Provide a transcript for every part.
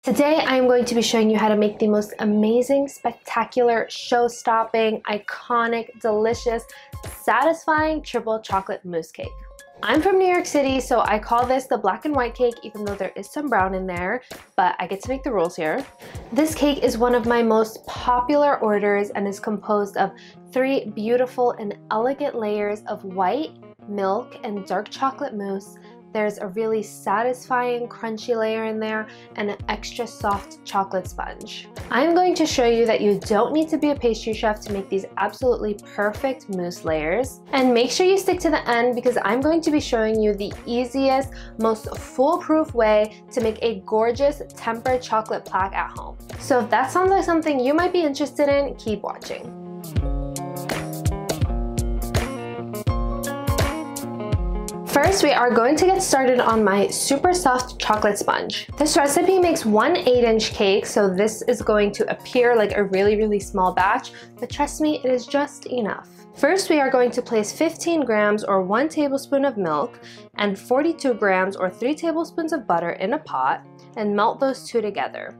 Today I'm going to be showing you how to make the most amazing, spectacular, show-stopping, iconic, delicious, satisfying triple chocolate mousse cake. I'm from New York City, so I call this the black and white cake, even though there is some brown in there, but I get to make the rules here. This cake is one of my most popular orders and is composed of 3 beautiful and elegant layers of white, milk, and dark chocolate mousse. There's a really satisfying crunchy layer in there and an extra soft chocolate sponge. I'm going to show you that you don't need to be a pastry chef to make these absolutely perfect mousse layers. And make sure you stick to the end because I'm going to be showing you the easiest, most foolproof way to make a gorgeous tempered chocolate plaque at home. So if that sounds like something you might be interested in, keep watching. First, we are going to get started on my super soft chocolate sponge. This recipe makes 1 8-inch cake, so this is going to appear like a really small batch, but trust me, it is just enough. First, we are going to place 15 grams or 1 tablespoon of milk and 42 grams or 3 tablespoons of butter in a pot and melt those two together.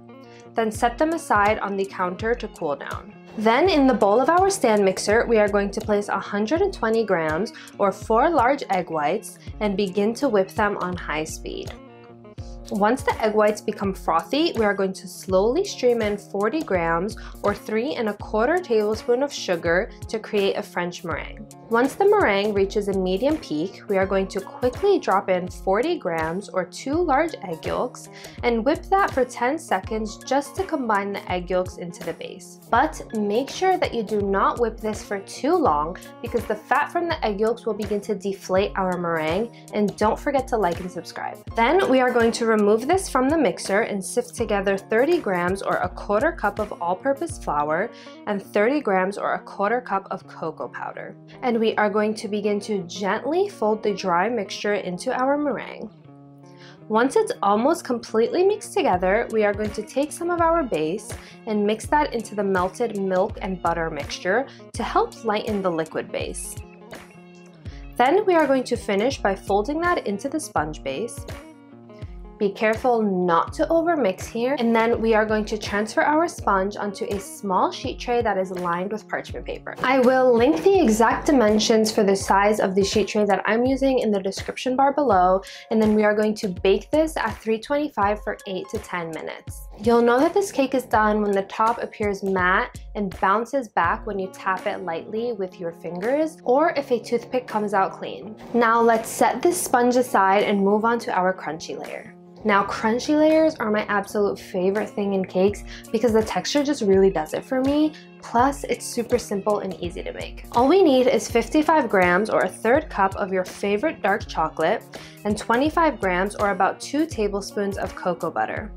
Then set them aside on the counter to cool down. Then in the bowl of our stand mixer, we are going to place 120 grams or 4 large egg whites and begin to whip them on high speed. Once the egg whites become frothy, we are going to slowly stream in 40 grams or 3 1/4 tablespoons of sugar to create a French meringue. Once the meringue reaches a medium peak, we are going to quickly drop in 40 grams or 2 large egg yolks and whip that for 10 seconds just to combine the egg yolks into the base. But make sure that you do not whip this for too long because the fat from the egg yolks will begin to deflate our meringue, and don't forget to like and subscribe. Then we are going to remove this from the mixer and sift together 30 grams or 1/4 cup of all-purpose flour and 30 grams or 1/4 cup of cocoa powder. And we are going to begin to gently fold the dry mixture into our meringue. Once it's almost completely mixed together, we are going to take some of our base and mix that into the melted milk and butter mixture to help lighten the liquid base. Then we are going to finish by folding that into the sponge base. Be careful not to overmix here, and then we are going to transfer our sponge onto a small sheet tray that is lined with parchment paper. I will link the exact dimensions for the size of the sheet tray that I'm using in the description bar below, and then we are going to bake this at 325 for 8 to 10 minutes. You'll know that this cake is done when the top appears matte and bounces back when you tap it lightly with your fingers, or if a toothpick comes out clean. Now let's set this sponge aside and move on to our crunchy layer. Now, crunchy layers are my absolute favorite thing in cakes because the texture just really does it for me. Plus, it's super simple and easy to make. All we need is 55 grams or 1/3 cup of your favorite dark chocolate and 25 grams or about 2 tablespoons of cocoa butter.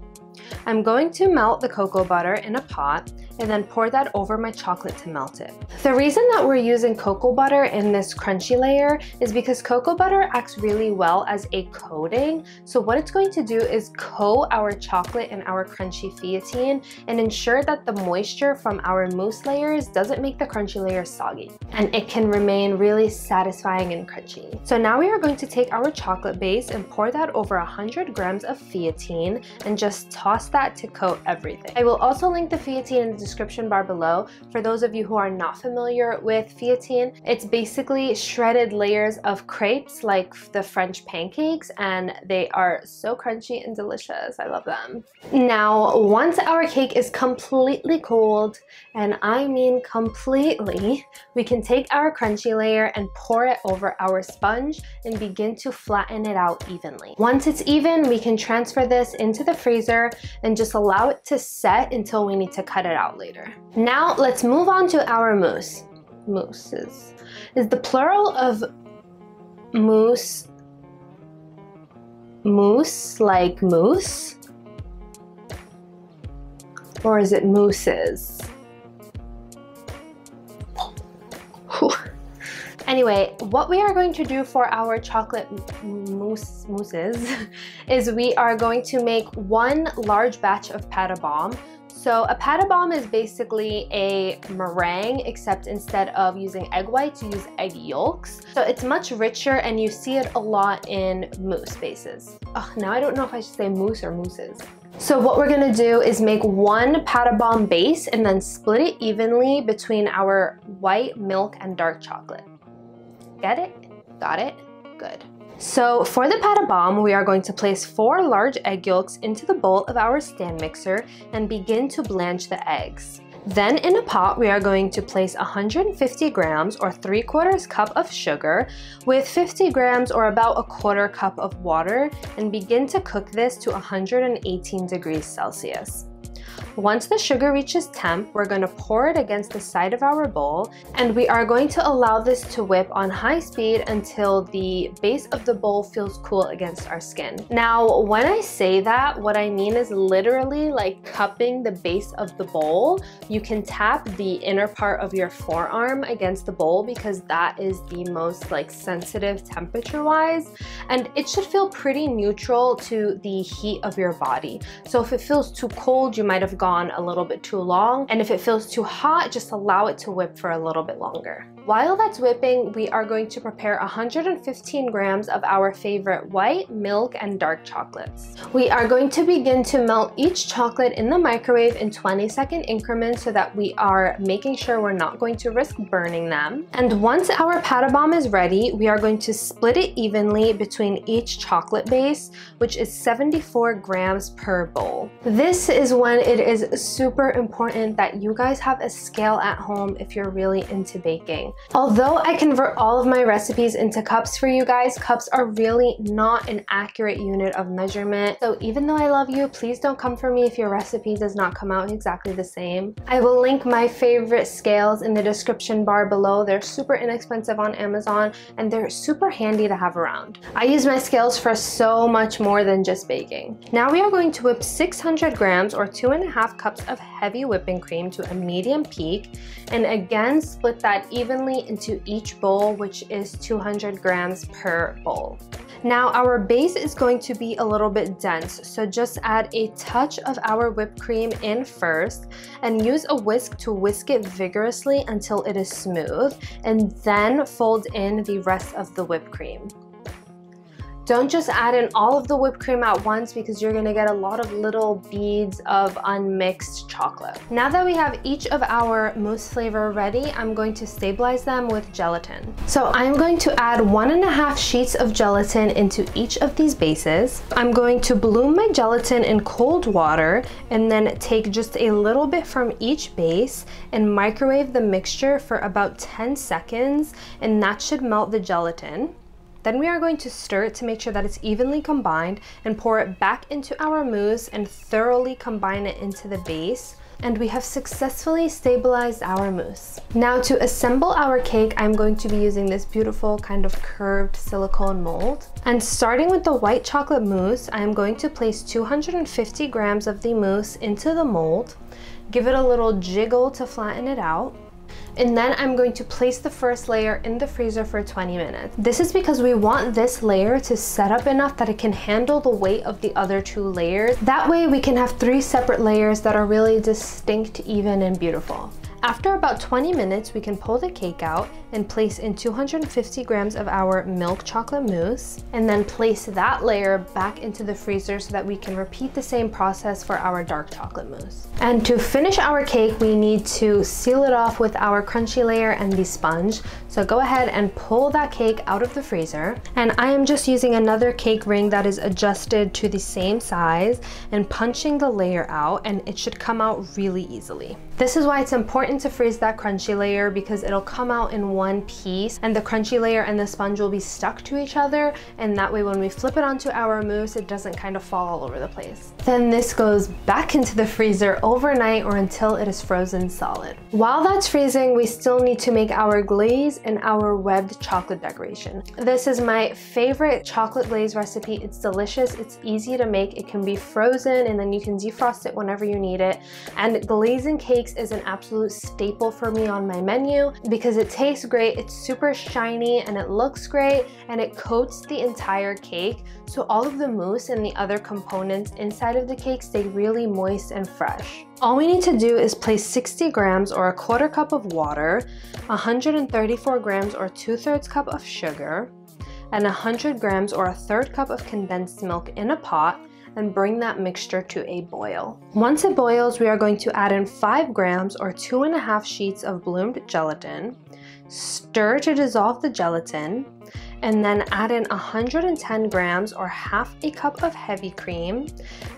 I'm going to melt the cocoa butter in a pot and then pour that over my chocolate to melt it. The reason that we're using cocoa butter in this crunchy layer is because cocoa butter acts really well as a coating. So what it's going to do is coat our chocolate and our crunchy feuilletine and ensure that the moisture from our mousse layers doesn't make the crunchy layer soggy, and it can remain really satisfying and crunchy. So now we are going to take our chocolate base and pour that over 100 grams of feuilletine and just toss that to coat everything. I will also link the feuilletine in the description bar below for those of you who are not familiar with feuilletine. It's basically shredded layers of crepes like the French pancakes, and they are so crunchy and delicious. I love them. Now, once our cake is completely cooled, and I mean completely, we can take our crunchy layer and pour it over our sponge and begin to flatten it out evenly. Once it's even, we can transfer this into the freezer and just allow it to set until we need to cut it out later. Now let's move on to our mousse. Mousses. Is the plural of mousse mousse like mousse? Or is it mousses? Whew. Anyway, what we are going to do for our chocolate mousses is we are going to make 1 large batch of pâte à bombe. So a pâte à bombe is basically a meringue, except instead of using egg whites, you use egg yolks. So it's much richer and you see it a lot in mousse bases. Now I don't know if I should say mousse or mousses. So what we're gonna do is make one pâte à bombe base and then split it evenly between our white, milk, and dark chocolate. Get it? Got it? Good. So for the pâte à bombe, we are going to place 4 large egg yolks into the bowl of our stand mixer and begin to blanch the eggs. Then in a pot, we are going to place 150 grams or 3/4 cup of sugar with 50 grams or about 1/4 cup of water and begin to cook this to 118 degrees Celsius. Once the sugar reaches temp, we're going to pour it against the side of our bowl, and we are going to allow this to whip on high speed until the base of the bowl feels cool against our skin. Now, when I say that, what I mean is literally like cupping the base of the bowl. You can tap the inner part of your forearm against the bowl because that is the most like sensitive temperature-wise, and it should feel pretty neutral to the heat of your body. So if it feels too cold, you might have gone a little bit too long, and if it feels too hot, just allow it to whip for a little bit longer. While that's whipping, we are going to prepare 115 grams of our favorite white, milk, and dark chocolates. We are going to begin to melt each chocolate in the microwave in 20-second increments so that we are making sure we're not going to risk burning them. And once our pâte à bombe is ready, we are going to split it evenly between each chocolate base, which is 74 grams per bowl. This is when it is super important that you guys have a scale at home if you're really into baking. Although I convert all of my recipes into cups for you guys, cups are really not an accurate unit of measurement. So even though I love you, please don't come for me if your recipe does not come out exactly the same. I will link my favorite scales in the description bar below. They're super inexpensive on Amazon and they're super handy to have around. I use my scales for so much more than just baking. Now we are going to whip 600 grams or 2.5 cups of heavy whipping cream to a medium peak, and again split that evenly into each bowl, which is 200 grams per bowl. Now our base is going to be a little bit dense, so just add a touch of our whipped cream in first and use a whisk to whisk it vigorously until it is smooth, and then fold in the rest of the whipped cream. Don't just add in all of the whipped cream at once because you're gonna get a lot of little beads of unmixed chocolate. Now that we have each of our mousse flavor ready, I'm going to stabilize them with gelatin. So I'm going to add 1.5 sheets of gelatin into each of these bases. I'm going to bloom my gelatin in cold water and then take just a little bit from each base and microwave the mixture for about 10 seconds, and that should melt the gelatin. Then we are going to stir it to make sure that it's evenly combined and pour it back into our mousse and thoroughly combine it into the base. And we have successfully stabilized our mousse. Now to assemble our cake, I'm going to be using this beautiful kind of curved silicone mold. And starting with the white chocolate mousse, I'm going to place 250 grams of the mousse into the mold, give it a little jiggle to flatten it out. And then I'm going to place the first layer in the freezer for 20 minutes. This is because we want this layer to set up enough that it can handle the weight of the other 2 layers. That way we can have 3 separate layers that are really distinct, even, and beautiful. After about 20 minutes, we can pull the cake out and place in 250 grams of our milk chocolate mousse, and then place that layer back into the freezer so that we can repeat the same process for our dark chocolate mousse. And to finish our cake, we need to seal it off with our crunchy layer and the sponge. So go ahead and pull that cake out of the freezer. And I am just using another cake ring that is adjusted to the same size and punching the layer out, and it should come out really easily. This is why it's important to freeze that crunchy layer, because it'll come out in one piece and the crunchy layer and the sponge will be stuck to each other, and that way when we flip it onto our mousse, it doesn't kind of fall all over the place. Then this goes back into the freezer overnight or until it is frozen solid. While that's freezing, we still need to make our glaze and our webbed chocolate decoration. This is my favorite chocolate glaze recipe. It's delicious, it's easy to make, it can be frozen and then you can defrost it whenever you need it, and glazing cakes is an absolute staple for me on my menu because it tastes great, it's super shiny, and it looks great, and it coats the entire cake, so all of the mousse and the other components inside of the cake stay really moist and fresh. All we need to do is place 60 grams or a quarter cup of water, 134 grams or 2/3 cup of sugar, and 100 grams or a 1/3 cup of condensed milk in a pot, and bring that mixture to a boil. Once it boils, we are going to add in 5 grams or 2.5 sheets of bloomed gelatin, stir to dissolve the gelatin, and then add in 110 grams or half a cup of heavy cream,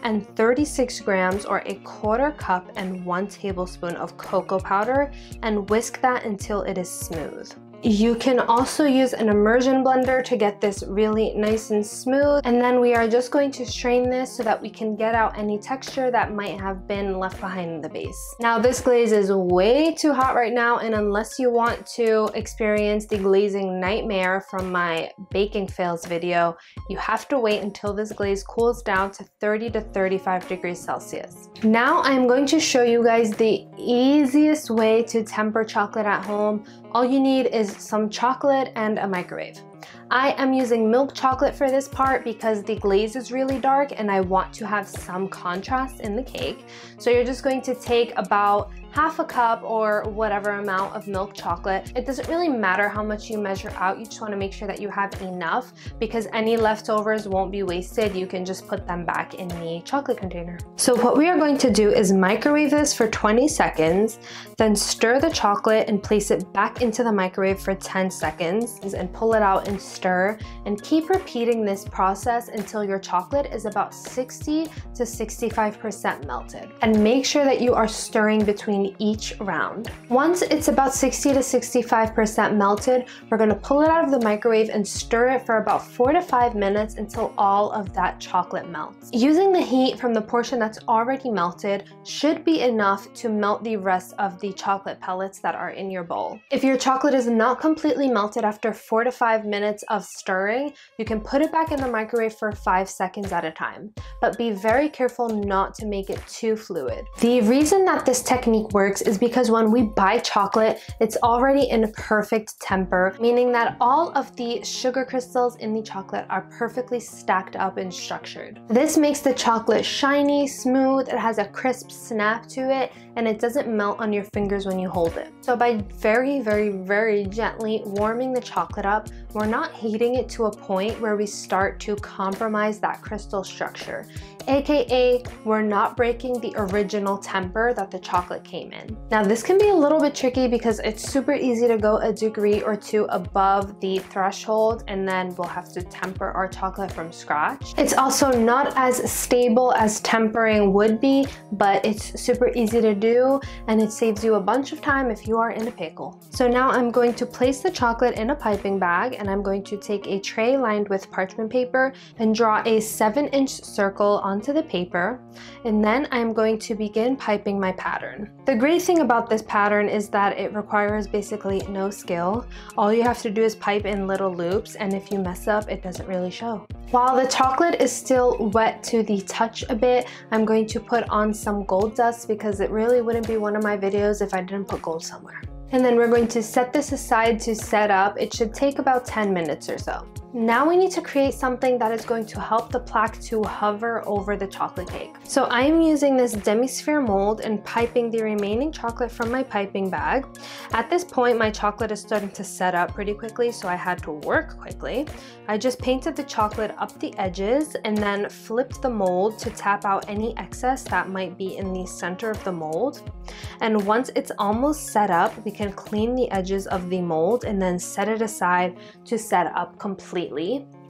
and 36 grams or a quarter cup and 1 tablespoon of cocoa powder, and whisk that until it is smooth. You can also use an immersion blender to get this really nice and smooth, and then we are just going to strain this so that we can get out any texture that might have been left behind in the base. Now this glaze is way too hot right now, and unless you want to experience the glazing nightmare from my baking fails video, you have to wait until this glaze cools down to 30 to 35 degrees Celsius. Now I'm going to show you guys the easiest way to temper chocolate at home. All you need is some chocolate and a microwave. I am using milk chocolate for this part because the glaze is really dark and I want to have some contrast in the cake. So you're just going to take about half a cup or whatever amount of milk chocolate. It doesn't really matter how much you measure out, you just want to make sure that you have enough because any leftovers won't be wasted. You can just put them back in the chocolate container. So what we are going to do is microwave this for 20 seconds, then stir the chocolate and place it back into the microwave for 10 seconds and pull it out and stir, and keep repeating this process until your chocolate is about 60 to 65% melted. And make sure that you are stirring between each round. Once it's about 60 to 65% melted, we're going to pull it out of the microwave and stir it for about 4 to 5 minutes until all of that chocolate melts. Using the heat from the portion that's already melted should be enough to melt the rest of the chocolate pellets that are in your bowl. If your chocolate is not completely melted after 4 to 5 minutes of stirring, you can put it back in the microwave for 5 seconds at a time, but be very careful not to make it too fluid. The reason that this technique works is because when we buy chocolate, it's already in perfect temper, meaning that all of the sugar crystals in the chocolate are perfectly stacked up and structured. This makes the chocolate shiny, smooth, it has a crisp snap to it, and it doesn't melt on your fingers when you hold it. So by very gently warming the chocolate up, we're not heating it to a point where we start to compromise that crystal structure. AKA, we're not breaking the original temper that the chocolate came in. Now this can be a little bit tricky because it's super easy to go a degree or two above the threshold, and then we'll have to temper our chocolate from scratch. It's also not as stable as tempering would be, but it's super easy to do, and it saves you a bunch of time if you are in a pickle. So now I'm going to place the chocolate in a piping bag, and I'm going to take a tray lined with parchment paper and draw a 7-inch circle onto the paper, and then I'm going to begin piping my pattern. The great thing about this pattern is that it requires basically no skill. All you have to do is pipe in little loops, and if you mess up, it doesn't really show. While the chocolate is still wet to the touch a bit, I'm going to put on some gold dust because it really wouldn't be one of my videos if I didn't put gold somewhere. And then we're going to set this aside to set up. It should take about 10 minutes or so. Now we need to create something that is going to help the plaque to hover over the chocolate cake. So I am using this demi-sphere mold and piping the remaining chocolate from my piping bag. At this point, my chocolate is starting to set up pretty quickly, so I had to work quickly. I just painted the chocolate up the edges and then flipped the mold to tap out any excess that might be in the center of the mold. And once it's almost set up, we can clean the edges of the mold and then set it aside to set up completely.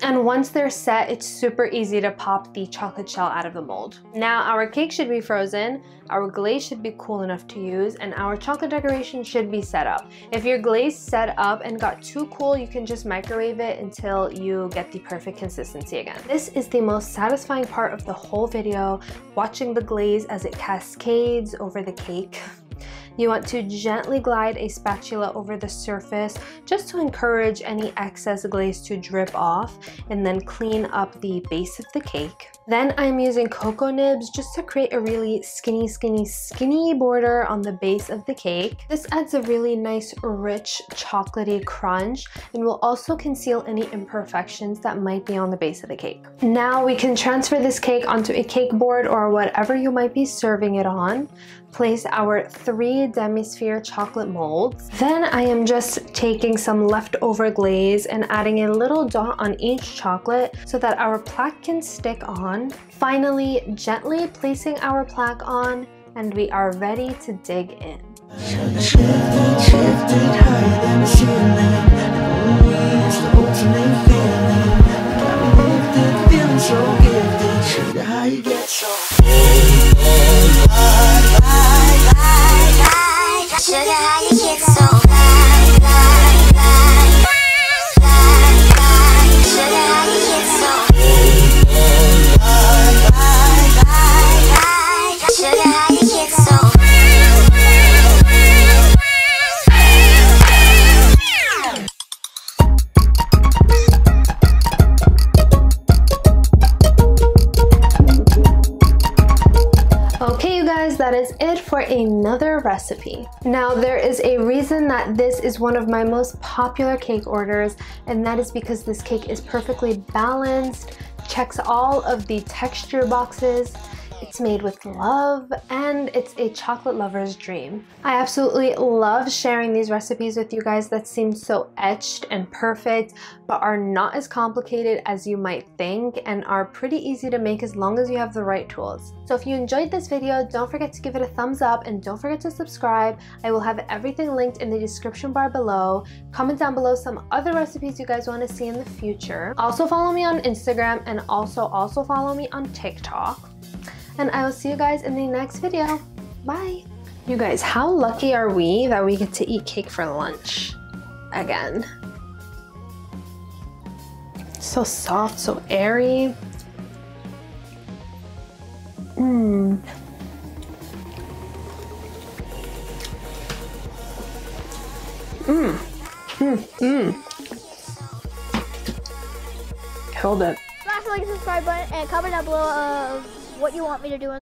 And once they're set, it's super easy to pop the chocolate shell out of the mold. Now our cake should be frozen, our glaze should be cool enough to use, and our chocolate decoration should be set up. If your glaze set up and got too cool, you can just microwave it until you get the perfect consistency again. This is the most satisfying part of the whole video, watching the glaze as it cascades over the cake. You want to gently glide a spatula over the surface just to encourage any excess glaze to drip off and then clean up the base of the cake. Then I'm using cocoa nibs just to create a really skinny border on the base of the cake. This adds a really nice, rich, chocolatey crunch and will also conceal any imperfections that might be on the base of the cake. Now we can transfer this cake onto a cake board or whatever you might be serving it on. Place our 3 demi-sphere chocolate molds. Then I am just taking some leftover glaze and adding a little dot on each chocolate so that our plaque can stick on. Finally, gently placing our plaque on, and we are ready to dig in. Okay, you guys, that is it for another recipe. Now, there is a reason that this is one of my most popular cake orders, and that is because this cake is perfectly balanced, checks all of the texture boxes, it's made with love, and it's a chocolate lover's dream. I absolutely love sharing these recipes with you guys that seem so etched and perfect, but are not as complicated as you might think and are pretty easy to make as long as you have the right tools. So if you enjoyed this video, don't forget to give it a thumbs up and don't forget to subscribe. I will have everything linked in the description bar below. Comment down below some other recipes you guys want to see in the future. Also follow me on Instagram and also follow me on TikTok. And I will see you guys in the next video. Bye! You guys, how lucky are we that we get to eat cake for lunch again? So soft, so airy. Mmm. Mmm. Mmm. Mmm. Hold it. Smash the like and subscribe button and comment down below what you want me to do.